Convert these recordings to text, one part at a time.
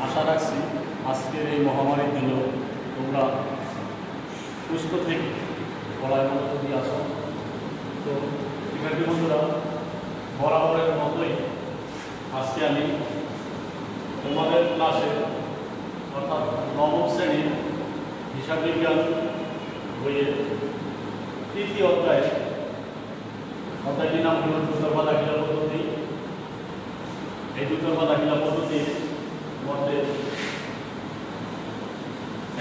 আশা রাখছি আজকের এই মহামারীর দিনেও তোমরা সুস্থ থেকে পড়ার মতো দিয়ে আসো। তো শিক্ষার্থী বন্ধুরা, বরাবরের মতোই আজকে আমি তোমাদের ক্লাসে অর্থাৎ নবম শ্রেণীর হিসাব বিজ্ঞান বইয়ের তৃতীয় অধ্যায়টির নাম হল দুতরফা দাখিলা পদ্ধতি। এই দুতরফা দাখিলা পদ্ধতির মধ্যে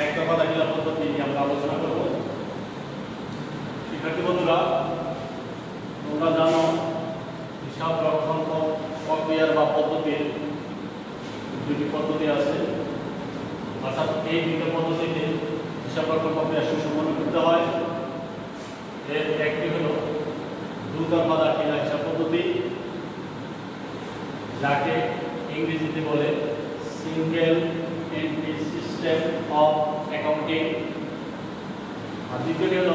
একতরফা দাখিলা পদ্ধতি নিয়ে আমরা আলোচনা করব। শিক্ষার্থী বন্ধুরা, তোমরা জানো হিসাব রক্ষণ প্রক্রিয়ার বা পদ্ধতির দুটি পদ্ধতি আছে, অর্থাৎ এই দুটো পদ্ধতিতে হিসাব রক্ষণ প্রক্রিয়া সুসম্পন্ন করতে হয়। এর একটি হল দুতরফা দাখিলা হিসাব পদ্ধতি, যাকে ইংরেজিতে বলে single entry system of accounting. আর দ্বিতীয়টি হল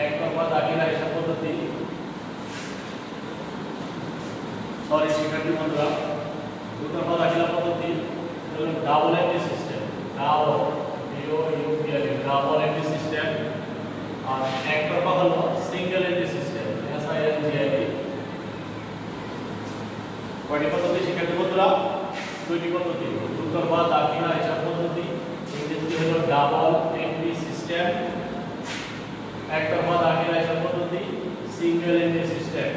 একতরফা দাখিলা হিসাব পদ্ধতি। শিক্ষার্থী বন্ধুরা, দুতরফা দাখিলা পদ্ধতি হল double entry system, double entry system. আর একতরফা হল সিঙ্গেল এন্ট্রি সিস্টেম, SINGIT। কয়টি পদ্ধতি শিক্ষার্থী বন্ধুরা? দুইটি পদ্ধতি, দুতরফা দাখিলা হিসাব পদ্ধতি, ইংরেজিতে হলো ডাবল এন্ট্রি সিস্টেম। একতরফা দাখিলা হিসাব পদ্ধতি, সিঙ্গেল এন্ট্রি সিস্টেম।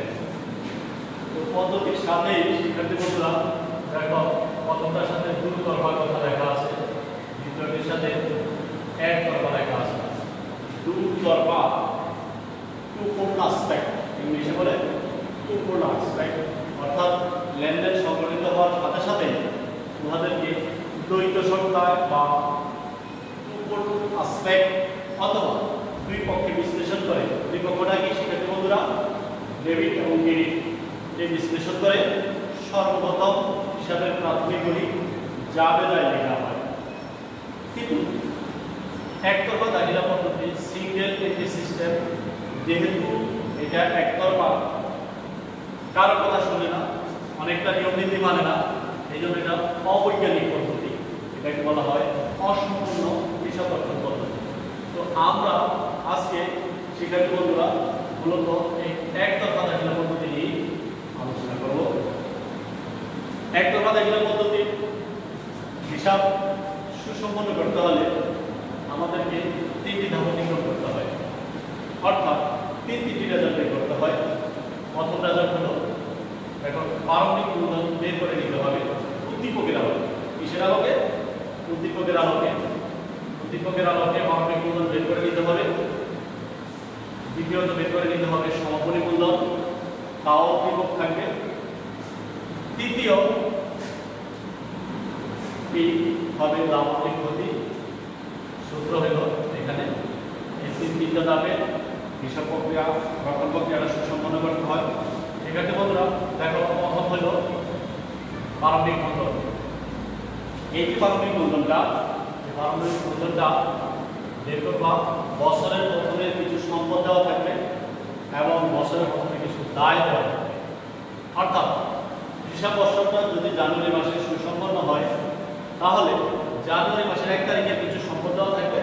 তো পদ্ধতির সাথে শিক্ষার্থী বন্ধুরা দেখো, প্রথমটার সাথে দুতরফা কথা লেখা আছে, দ্বিতীয়টির সাথে একতরফা লেখা আছে। দুতরফা, টু ফোল্ড অ্যাসপেক্ট, ইংলিশে বলে টু ফোল্ড অ্যাসপেক্ট, অর্থাৎ লেনদেন সংগঠিত হওয়ার সাথে সাথে তোমাদেরকে দ্বৈত সংখ্যায় বা টু ফোল্ড অ্যাসপেক্ট অথবা দুই পক্ষে বিশ্লেষণ করে, দুই পক্ষটা কি শিক্ষার্থী বন্ধুরা? ডেবিট এবং ক্রেডিট এই বিশ্লেষণ করে সর্বপ্রথম হিসাবের প্রাথমিকগুলি জাবেদায় লেখা হয়। কিন্তু একতরফা দাখিলা পদ্ধতি, সিঙ্গেল এন্ট্রি সিস্টেম, যেহেতু এটা একতরফা, কারো কথা শুনে না, অনেকটা নিয়ম নীতি মানে না, এই জন্য এটা অবৈজ্ঞানিক পদ্ধতি, এটাকে বলা হয় অসম্পূর্ণ হিসাব রক্ষণ পদ্ধতি। তো আমরা আজকে শিক্ষার্থী বন্ধুরা মূলত এই একতরফা দাখিলা পদ্ধতি নিয়ে আলোচনা করব। একতরফা দাখিলা পদ্ধতি হিসাব সুসম্পন্ন করতে হলে আমাদেরকে তিনটি ধাপ অতিক্রম করতে হয়, অর্থাৎ তিনটি রেজাল্ট বের করতে হয়। প্রথম রেজাল্ট হলো এখন প্রারম্ভিক মূলধন বের করে নিতে হবে উদ্দীপকের আলোকে। কিসের আলোকে? উদ্দীপকের আলোকে। উদ্দীপকের আলোকে প্রারম্ভিক মূলধন বের করে নিতে হবে। দ্বিতীয়ত বের করে নিতে হবে সমাপনী মূলধন, তাও উদ্দীপক থাকবে। তৃতীয় হবে লাভের ক্ষতি। সূত্র হলো এখানে এই তিনটা ধাপে হিসাব প্রক্রিয়া রক্ষণ প্রক্রিয়াটা সুসম্পন্ন করতে হয়। শিক্ষার্থী বন্ধুরা দেখো, প্রথম হলো প্রারম্ভিক মূলধন। এই যে প্রারম্ভিক মূলধনটা, বের করবা। বছরের প্রথমে কিছু সম্পদ দেওয়া থাকবে এবং বছরের প্রথমে কিছু দায় দেওয়া থাকবে। অর্থাৎ হিসাব বছরটা যদি জানুয়ারি মাসে সুসম্পন্ন হয়, তাহলে জানুয়ারি মাসের 1 তারিখে কিছু সম্পদ দেওয়া থাকবে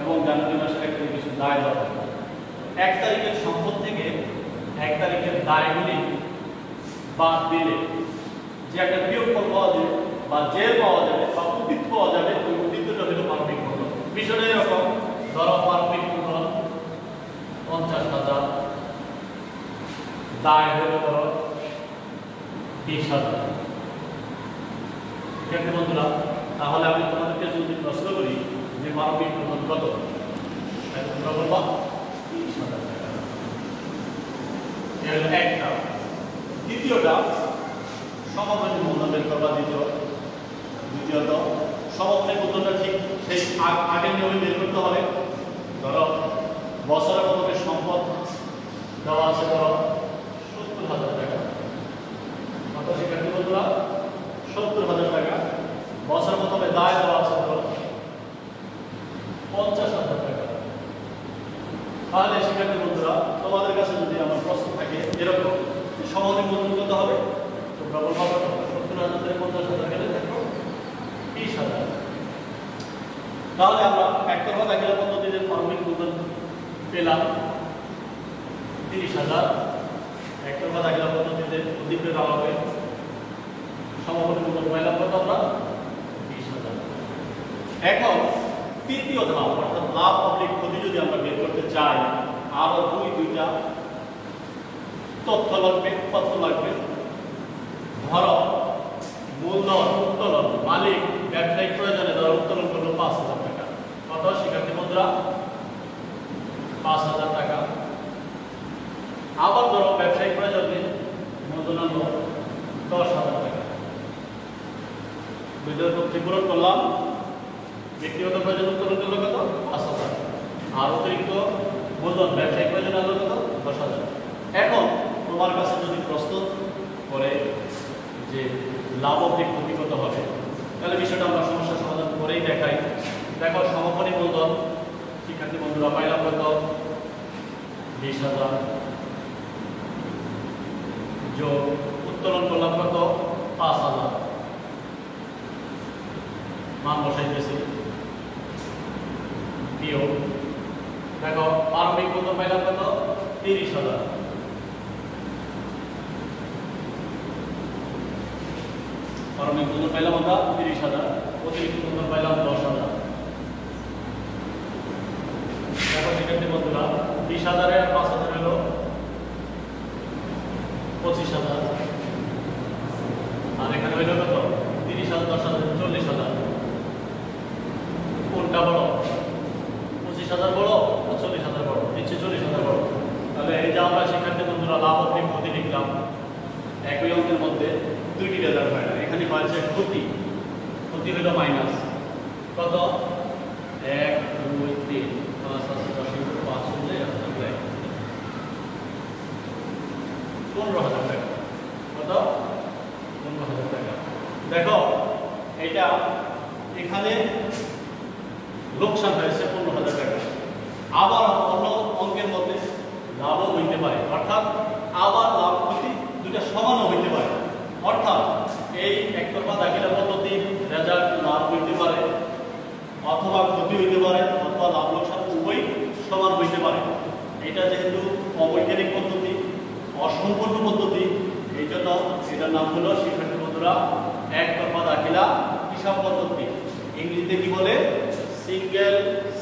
এবং জানুয়ারি মাসের 1 তারিখে কিছু দায় দেওয়া থাকবে। 1 তারিখের সম্পদ থেকে 1 তারিখের দায়গুলি বাদ দিলে যে একটা বিয়োগফল পাওয়া যাবে বা জের পাওয়া যাবে বা উদ্ভিদ পাওয়া যাবে, ওই উদ্ভিদটা হলো প্রারম্ভিক মূলধন। বিষয়টা এরকম, ধরো প্রারম্ভিক মূলধন 50,000, দায় হলো ধরো 20,000। শিক্ষার্থী বন্ধুরা, তাহলে আমি তোমাদেরকে যদি প্রশ্ন করি যে প্রারম্ভিক মূলধন কত, তোমরা বলবা 30,000 টাকা। এটা হলো একটা। দ্বিতীয়টা সমাপনী মূলধন বের করবা। দ্বিতীয়ত সমাপনী মূলধনটা ঠিক সেই আগের নিয়মে বের করতে হবে। ধরো বছরের প্রথমে সম্পদ দেওয়া আছে ধরো 70,000 টাকা। কত শিক্ষার্থী বন্ধুরা? 70,000 টাকা। বছরের প্রথমে দায় দেওয়া আছে ধরো 50,000 টাকা। তাহলে শিক্ষার্থী বন্ধুরা, তোমাদের কাছে যদি আমার প্রশ্ন থাকে এরকম সমাপনী মূলধন কত হবে, তোমরা বলবা 70,000 থেকে 50,000 গেলে দেখো তাহলে আমরা একতরফা দাখিলা পদ্ধতিতে প্রারম্ভিক মূলধন পেলাম 30,000, একতরফা দাখিলা পদ্ধতিতে উদ্দীপকের আলোকে সমাপনী মূলধন পাইলাম কত আমরা 20,000। এখন তৃতীয় ধাপ অর্থাৎ লাভ অবলিক ক্ষতি যদি আমরা বের করতে চাই, আরো দুইটা তথ্য লাগবে। ধরো মূলধন উত্তোলন, মালিক ব্যবসায়িক প্রয়োজনে ধরো উত্তোলন করলো 5,000 টাকা, কত শিক্ষার্থী মুদ্রা 5,000 টাকা। আবার ধরো ব্যবসায়িক প্রয়োজনে মূলধন আনলো 10,000 টাকা, দুইটার ক্ষতিপূরণ করলাম। ব্যক্তিগত প্রয়োজন উত্তোলন করলো কত 5,000, আর অতিরিক্ত মূলধন ব্যবসায়িক প্রয়োজন আনলো কত 10,000। এখন তোমার কাছে যদি প্রশ্ন করে যে লাভ অবলিক ক্ষতি কত হবে, তাহলে বিষয়টা আমরা সমস্যা সমাধান করেই দেখাই। দেখো সমাপনী মূলধন শিক্ষার্থী বন্ধুরা পাইলাম কত 20,000, যোগ উত্তোলন করলাম কত 5,000, মান বসাইতেছি, বিয়োগ দেখো প্রারম্ভিক মূলধন পাইলাম কত 30,000, প্রারম্ভিক মূলধন পাইলাম আমরা 30,000, অতিরিক্ত মূলধন পাইলাম 10,000। দেখো শিক্ষার্থী বন্ধুরা 20,000 এর 5,000 হলো 25,000, আর এখানে হইল কত 30,000 10,000 40,000। কোনটা বড় 25,000 বড় না 40,000 বড়? নিশ্চয়ই 40,000 বড়। তাহলে এই যে আমরা শিক্ষার্থী বন্ধুরা লাভ অবলিক ক্ষতি লিখলাম, একই অঙ্কের মধ্যে দুইটি রেজাল্ট হয় না, এখানে হয়েছে ক্ষতি হইল মাইনাস কত 1 2 3 5 7 10 5 15,000 টাকা, কত 15,000 টাকা। দেখো এটা এখানে লোকসান হয়েছে 15,000 টাকা, আবার অন্য অঙ্কের মধ্যে লাভও হইতে পারে, অর্থাৎ আবার লাভ ক্ষতি দুইটা সমানও হইতে পারে। অর্থাৎ এই একতরফা দাখিলা পদ্ধতির রেজাল্ট লাভ হইতে পারে অথবা ক্ষতি হইতে পারে, অথবা লাভ লোকসান উভয় সমান হইতে পারে। এটা যেহেতু অবৈজ্ঞানিক পদ্ধতি, অসম্পূর্ণ পদ্ধতি, এই জন্য এটার নাম হলো শিক্ষার্থী বন্ধুরা একতরফা দাখিলা হিসাব পদ্ধতি। ইংরেজিতে কি বলে? Single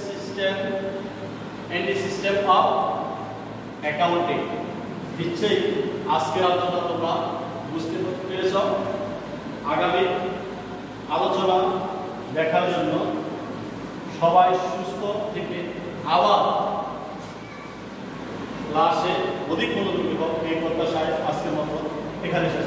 system entry system of accounting. নিশ্চয়ই আজকের আলোচনা তোমরা বুঝতে পেরেছ। আগামী আলোচনা দেখার জন্য সবাই সুস্থ থেকে আবার ক্লাসে অধিক মনোযোগী হোক এই প্রত্যাশায় আজকের মতো এখানে শেষ